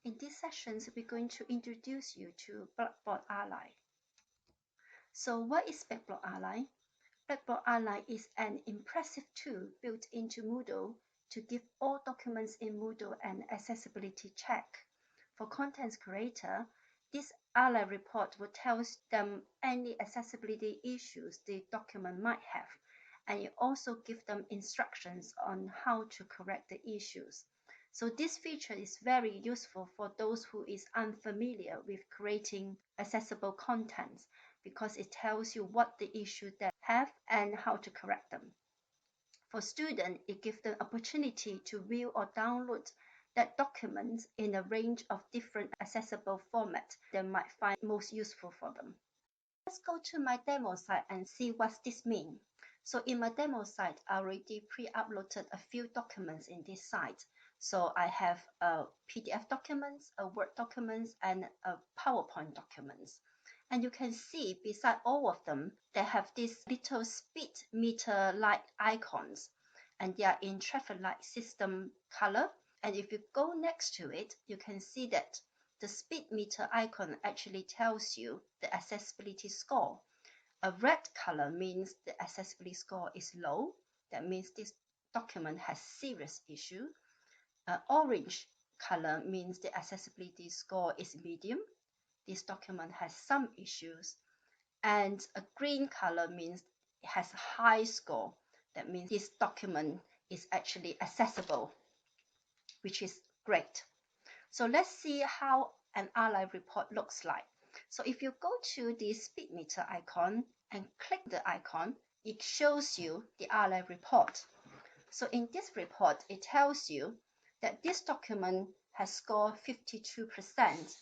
In these sessions, we're going to introduce you to Blackboard Ally. So what is Blackboard Ally? Blackboard Ally is an impressive tool built into Moodle to give all documents in Moodle an accessibility check. For content creator, this Ally report will tell them any accessibility issues the document might have, and it also gives them instructions on how to correct the issues. So this feature is very useful for those who is unfamiliar with creating accessible content, because it tells you what the issue they have and how to correct them. For students, it gives them opportunity to view or download that document in a range of different accessible formats they might find most useful for them. Let's go to my demo site and see what this means. So in my demo site, I already pre-uploaded a few documents in this site. So I have a PDF documents, a Word documents, and a PowerPoint documents. And you can see beside all of them, they have these little speed meter light icons, and they are in traffic light system color. And if you go next to it, you can see that the speed meter icon actually tells you the accessibility score. A red color means the accessibility score is low. That means this document has serious issue. An orange color means the accessibility score is medium. This document has some issues. And a green color means it has a high score. That means this document is actually accessible, which is great. So let's see how an Ally report looks like. So if you go to the speed meter icon and click the icon, it shows you the Ally report. So in this report, it tells you that this document has scored 52%.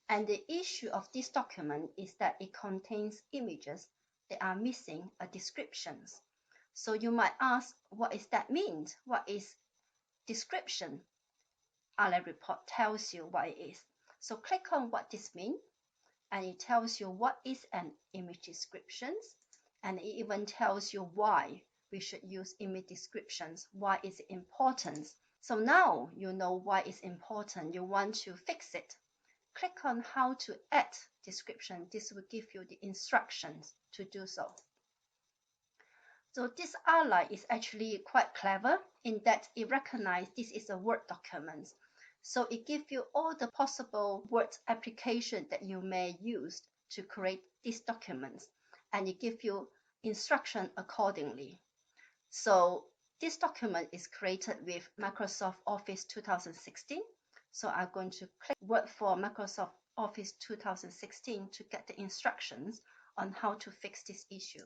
And the issue of this document is that it contains images that are missing a descriptions. So you might ask, what does that mean? What is description? Ally report tells you what it is. So click on what this means, and it tells you what is an image descriptions, and it even tells you why we should use image descriptions, why is it important. So now you know why it's important. You want to fix it. Click on how to add description. This will give you the instructions to do so. So this Ally is actually quite clever in that it recognizes this is a Word document. So it gives you all the possible Word application that you may use to create these documents, and it gives you instruction accordingly. So this document is created with Microsoft Office 2016. So I'm going to click Word for Microsoft Office 2016 to get the instructions on how to fix this issue.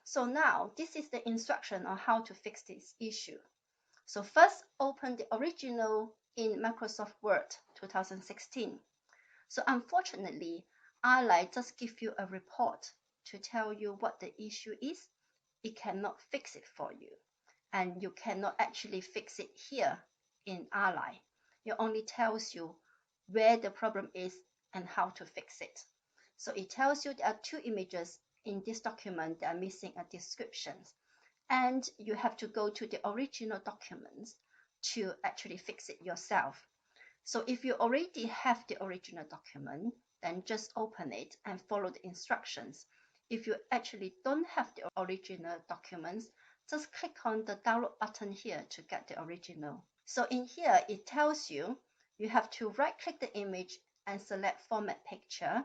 So now this is the instruction on how to fix this issue. So first, open the original in Microsoft Word 2016. So unfortunately, Ally just give you a report to tell you what the issue is. It cannot fix it for you, and you cannot actually fix it here in Ally. It only tells you where the problem is and how to fix it. So it tells you there are two images in this document that are missing a description, and you have to go to the original documents to actually fix it yourself. So if you already have the original document, then just open it and follow the instructions. If you actually don't have the original documents, just click on the download button here to get the original. So in here, it tells you have to right-click the image and select Format Picture.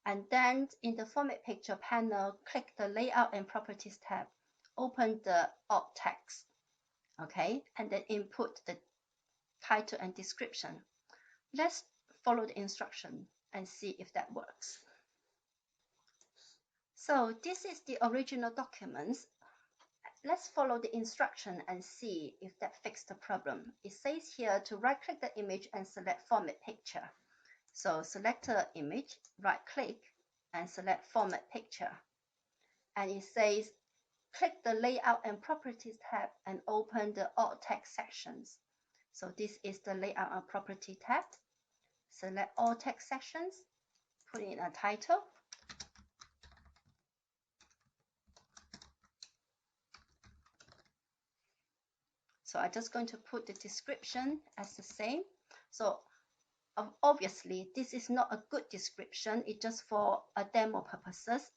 And then in the Format Picture panel, click the Layout and Properties tab. Open the alt text, okay? And then input the title and description. Let's follow the instruction and see if that works. So this is the original documents. Let's follow the instruction and see if that fixed the problem. It says here to right-click the image and select Format Picture. So select the image, right-click, and select Format Picture. And it says, click the Layout and Properties tab and open the Alt Text sections. So this is the Layout and Property tab. Select all text sections, put in a title. So I'm just going to put the description as the same. So Obviously, this is not a good description. It's just for a demo purposes.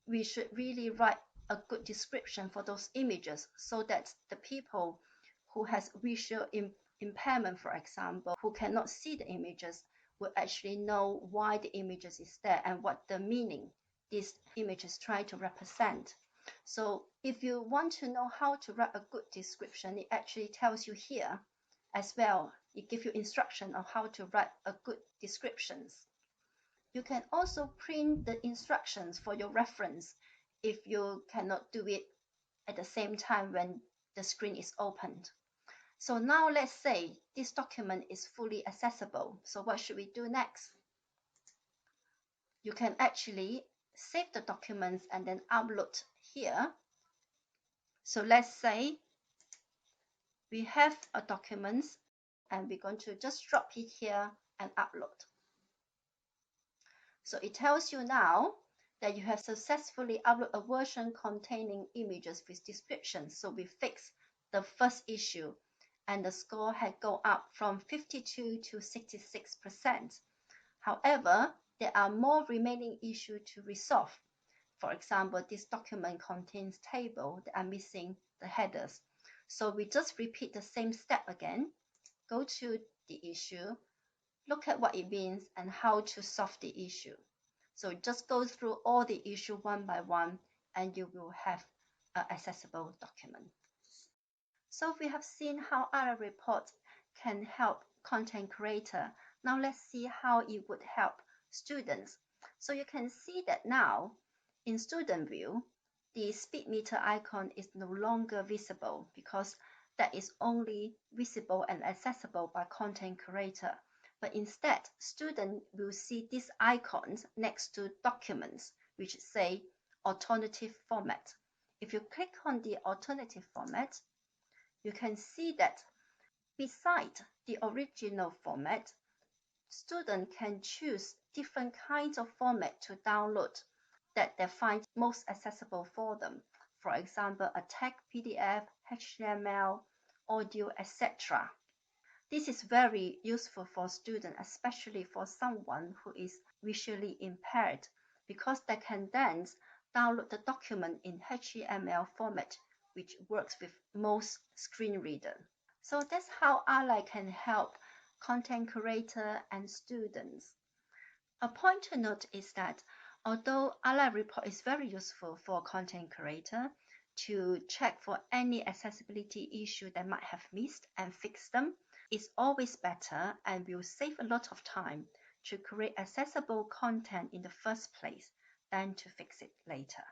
We should really write a good description for those images so that the people who has visual impairment, for example, who cannot see the images, will actually know why the images is there and what the meaning these images try to represent. So if you want to know how to write a good description, it actually tells you here as well. It gives you instruction on how to write a good descriptions. You can also print the instructions for your reference if you cannot do it at the same time when the screen is opened. So now let's say this document is fully accessible. So what should we do next? You can actually save the documents and then upload here. So let's say we have a document and we're going to just drop it here and upload. So it tells you now that you have successfully uploaded a version containing images with descriptions. So we fixed the first issue and the score had gone up from 52 to 66%. However, there are more remaining issues to resolve. For example, this document contains tables that are missing the headers. So we just repeat the same step again. Go to the issue, look at what it means and how to solve the issue. So just go through all the issue one by one and you will have an accessible document. So we have seen how Ally report can help content creator. Now let's see how it would help students. So you can see that now in student view, the speed meter icon is no longer visible because that is only visible and accessible by content creator. But instead, students will see these icons next to documents, which say alternative format. If you click on the alternative format, you can see that beside the original format, students can choose different kinds of format to download that they find most accessible for them. For example, a text, PDF, HTML, audio, etc. This is very useful for students, especially for someone who is visually impaired, because they can then download the document in HTML format, which works with most screen readers. So that's how Ally can help content creator and students. A point to note is that although Ally report is very useful for content creator to check for any accessibility issue they might have missed and fix them, it's always better and will save a lot of time to create accessible content in the first place than to fix it later.